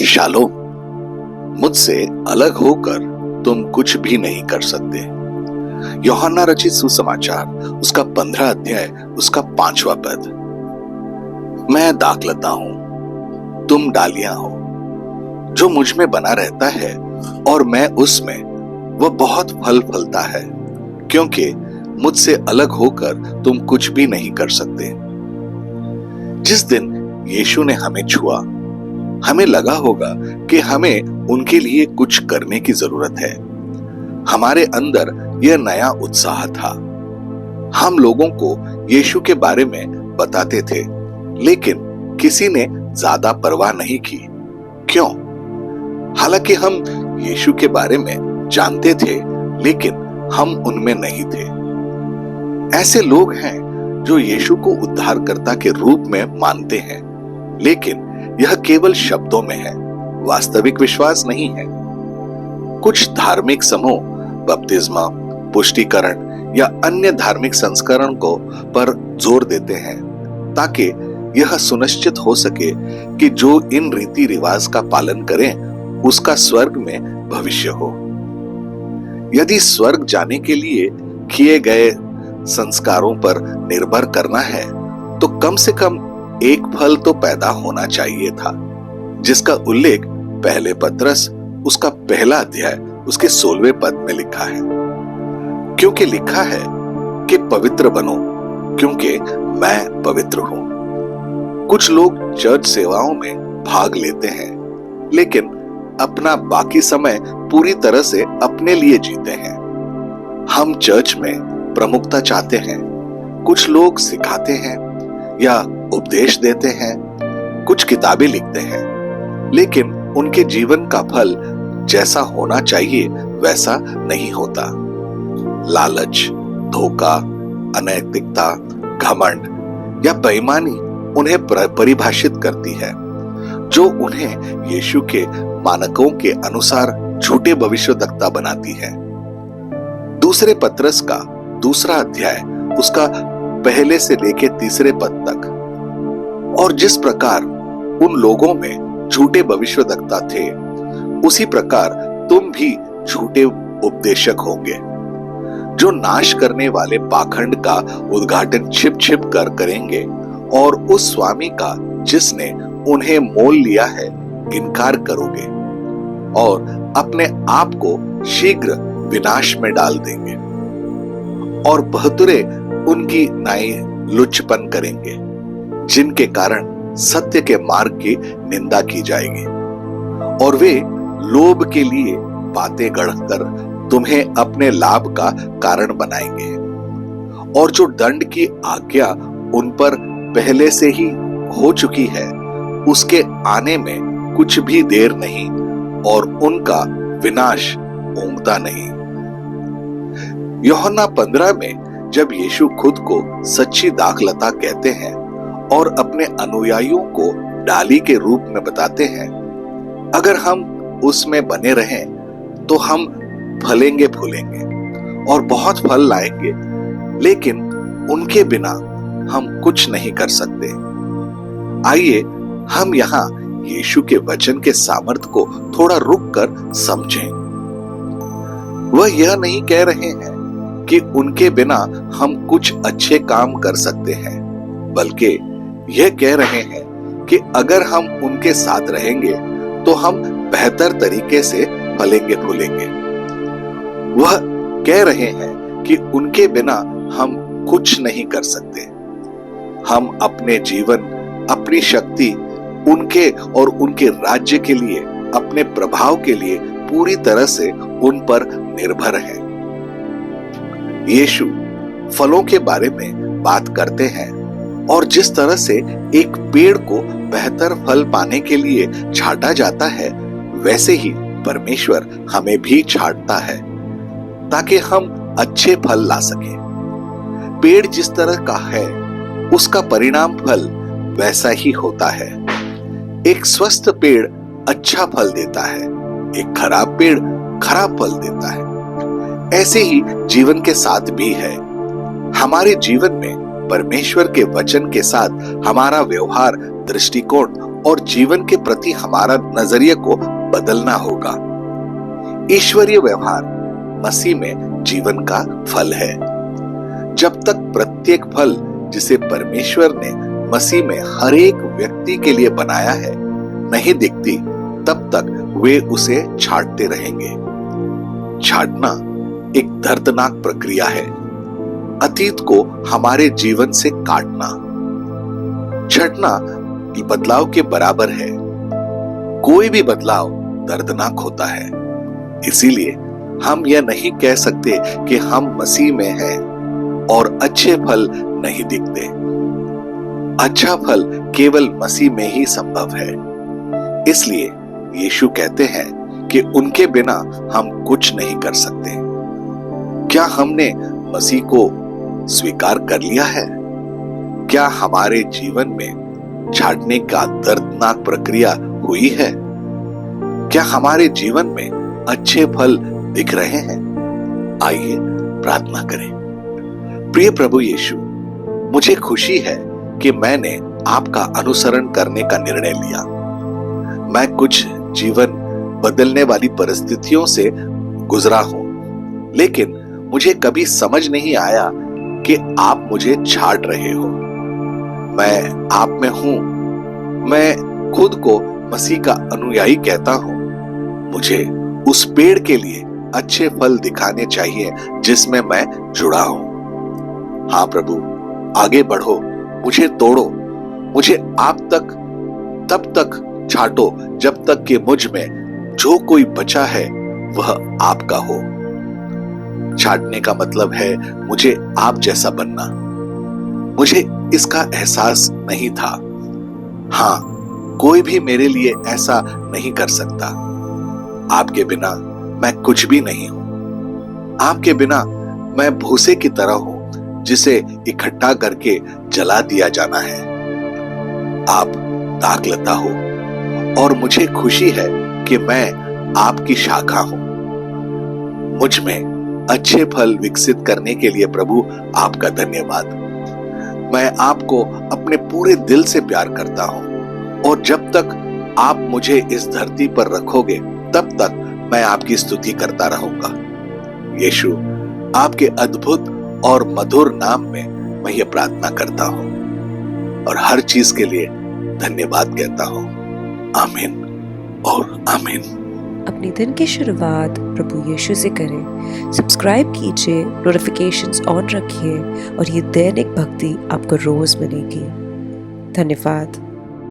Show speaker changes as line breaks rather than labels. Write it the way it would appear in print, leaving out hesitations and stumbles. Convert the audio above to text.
Shalom. मुझसे अलग होकर तुम कुछ भी नहीं कर सकते। यूहन्ना रचित सुसमाचार उसका 15 अध्याय उसका 5वां पद। मैं दाखलता हूं, तुम डालियां हो। जो मुझ में बना रहता है और मैं उसमें, वह बहुत फल फलता है, क्योंकि मुझसे अलग होकर तुम कुछ भी नहीं कर सकते। जिस दिन यीशु ने हमें छुआ, हमें लगा होगा कि हमें उनके लिए कुछ करने की जरूरत है। हमारे अंदर यह नया उत्साह था। हम लोगों को यीशु के बारे में बताते थे, लेकिन किसी ने ज्यादा परवाह नहीं की। क्यों? हालांकि हम यीशु के बारे में जानते थे, लेकिन हम उनमें नहीं थे। ऐसे लोग हैं जो यीशु को उद्धारकर्ता के रूप में मानते हैं, लेकिन यह केवल शब्दों में है, वास्तविक विश्वास नहीं है। कुछ धार्मिक समूह बपतिस्मा, पुष्टिकरण या अन्य धार्मिक संस्करण को पर जोर देते हैं, ताकि यह सुनिश्चित हो सके कि जो इन रीति रिवाज का पालन करें, उसका स्वर्ग में भविष्य हो। यदि स्वर्ग जाने के लिए किए गए संस्कारों पर निर्भर करना है, तो कम से कम एक फल तो पैदा होना चाहिए था, जिसका उल्लेख पहले पत्रस उसका 1 अध्याय उसके 16वें पद में लिखा है। क्योंकि लिखा है कि पवित्र बनो, क्योंकि मैं पवित्र हूं। कुछ लोग चर्च सेवाओं में भाग लेते हैं, लेकिन अपना बाकी समय पूरी तरह से अपने लिए जीते हैं। हम चर्च में प्रमुखता चाहते हैं। कुछ लोग सिखाते हैं या उपदेश देते हैं, कुछ किताबें लिखते हैं, लेकिन उनके जीवन का फल जैसा होना चाहिए वैसा नहीं होता। लालच, धोखा, अनैतिकता, घमंड या बेईमानी उन्हें परिभाषित करती है, जो उन्हें यीशु के मानकों के अनुसार झूठे भविष्यवक्ता बनाती है। दूसरे पत्रस का 2 अध्याय उसका 1 से लेके 3 पद तक। और जिस प्रकार उन लोगों में झूठे भविष्यवक्ता थे, उसी प्रकार तुम भी झूठे उपदेशक होंगे, जो नाश करने वाले पाखंड का उद्घाटन छिप छिप कर करेंगे और उस स्वामी का जिसने उन्हें मोल लिया है इनकार करोगे और अपने आप को शीघ्र विनाश में डाल देंगे और बहतुरे उनकी नाई लुच्चपन करेंगे, जिनके कारण सत्य के मार्ग की निंदा की जाएगी। और वे लोभ के लिए बातें गढ़कर तुम्हें अपने लाभ का कारण बनाएंगे। और जो दंड की आज्ञा उन पर पहले से ही हो चुकी है, उसके आने में कुछ भी देर नहीं और उनका विनाश ऊँघता नहीं। यूहन्ना 15 में जब यीशु खुद को सच्ची दाखलता कहते हैं और अपने अनुयायियों को डाली के रूप में बताते हैं, अगर हम उसमें बने रहें तो हम फलेंगे फूलेंगे और बहुत फल लाएंगे, लेकिन उनके बिना हम कुछ नहीं कर सकते। आइए हम यहाँ यीशु के वचन के सामर्थ्य को थोड़ा रुक कर समझें। वह यह नहीं कह रहे हैं कि उनके बिना हम कुछ अच्छे काम कर सकते हैं, बल्कि यह कह रहे हैं कि अगर हम उनके साथ रहेंगे तो हम बेहतर तरीके से फलेंगे फूलेंगे। वह कह रहे हैं कि उनके बिना हम कुछ नहीं कर सकते। हम अपने जीवन, अपनी शक्ति उनके और उनके राज्य के लिए, अपने प्रभाव के लिए पूरी तरह से उन पर निर्भर हैं। यीशु फलों के बारे में बात करते हैं और जिस तरह से एक पेड़ को बेहतर फल पाने के लिए छांटा जाता है, वैसे ही परमेश्वर हमें भी छांटता है ताकि हम अच्छे फल ला सकें। पेड़ जिस तरह का है, उसका परिणाम फल वैसा ही होता है। एक स्वस्थ पेड़ अच्छा फल देता है, एक खराब पेड़ खराब फल देता है। ऐसे ही जीवन के साथ भी है। हमारे जीवन में परमेश्वर के वचन के साथ हमारा व्यवहार, दृष्टिकोण और जीवन के प्रति हमारा नजरिए को बदलना होगा। ईश्वरीय व्यवहार मसीह में जीवन का फल है। जब तक प्रत्येक फल जिसे परमेश्वर ने मसीह में हर एक व्यक्ति के लिए बनाया है नहीं दिखती, तब तक वे उसे छांटते रहेंगे। छांटना एक दर्दनाक प्रक्रिया है, अतीत को हमारे जीवन से काटना। छांटना बदलाव के बराबर है। कोई भी बदलाव दर्दनाक होता है। इसीलिए हम यह नहीं कह सकते कि हम मसीह में हैं और अच्छे फल नहीं दिखते। अच्छा फल केवल मसीह में ही संभव है। इसलिए यीशु कहते हैं कि उनके बिना हम कुछ नहीं कर सकते। क्या हमने मसीह को स्वीकार कर लिया है? क्या हमारे जीवन में छांटने का दर्दनाक प्रक्रिया हुई है? क्या हमारे जीवन में अच्छे फल दिख रहे हैं? आइए प्रार्थना करें। प्रिय प्रभु यीशु, मुझे खुशी है कि मैंने आपका अनुसरण करने का निर्णय लिया। मैं कुछ जीवन बदलने वाली परिस्थितियों से गुजरा हूं, लेकिन मुझे कभी समझ नहीं आया कि आप मुझे छांट रहे हो। मैं आप में हूं। मैं खुद को मसीह का अनुयायी कहता हूं। मुझे उस पेड़ के लिए अच्छे फल दिखाने चाहिए जिसमें मैं जुड़ा हूं। हाँ प्रभु, आगे बढ़ो, मुझे तोड़ो, मुझे आप तक तब तक छांटो जब तक कि मुझ में जो कोई बचा है वह आपका हो। छांटने का मतलब है मुझे आप जैसा बनना। मुझे इसका एहसास नहीं था। हाँ, कोई भी मेरे लिए ऐसा नहीं कर सकता। आपके बिना मैं कुछ भी नहीं हूं। आपके बिना मैं भूसे की तरह हूं जिसे इकट्ठा करके जला दिया जाना है। आप दाखलता हो और मुझे खुशी है कि मैं आपकी शाखा हूं। मुझ में अच्छे फल विकसित करने के लिए प्रभु आपका धन्यवाद। मैं आपको अपने पूरे दिल से प्यार करता हूं और जब तक आप मुझे इस धरती पर रखोगे तब तक मैं आपकी स्तुति करता रहूंगा। यीशु, आपके अद्भुत और मधुर नाम में मैं ये प्रार्थना करता हूं और हर चीज के लिए धन्यवाद कहता हूं। आमीन और आमीन।
अपने दिन की शुरुआत प्रभु यीशु से करें। सब्सक्राइब कीजिए, नोटिफिकेशंस ऑन रखिए और ये दैनिक भक्ति आपको रोज मिलेगी। धन्यवाद।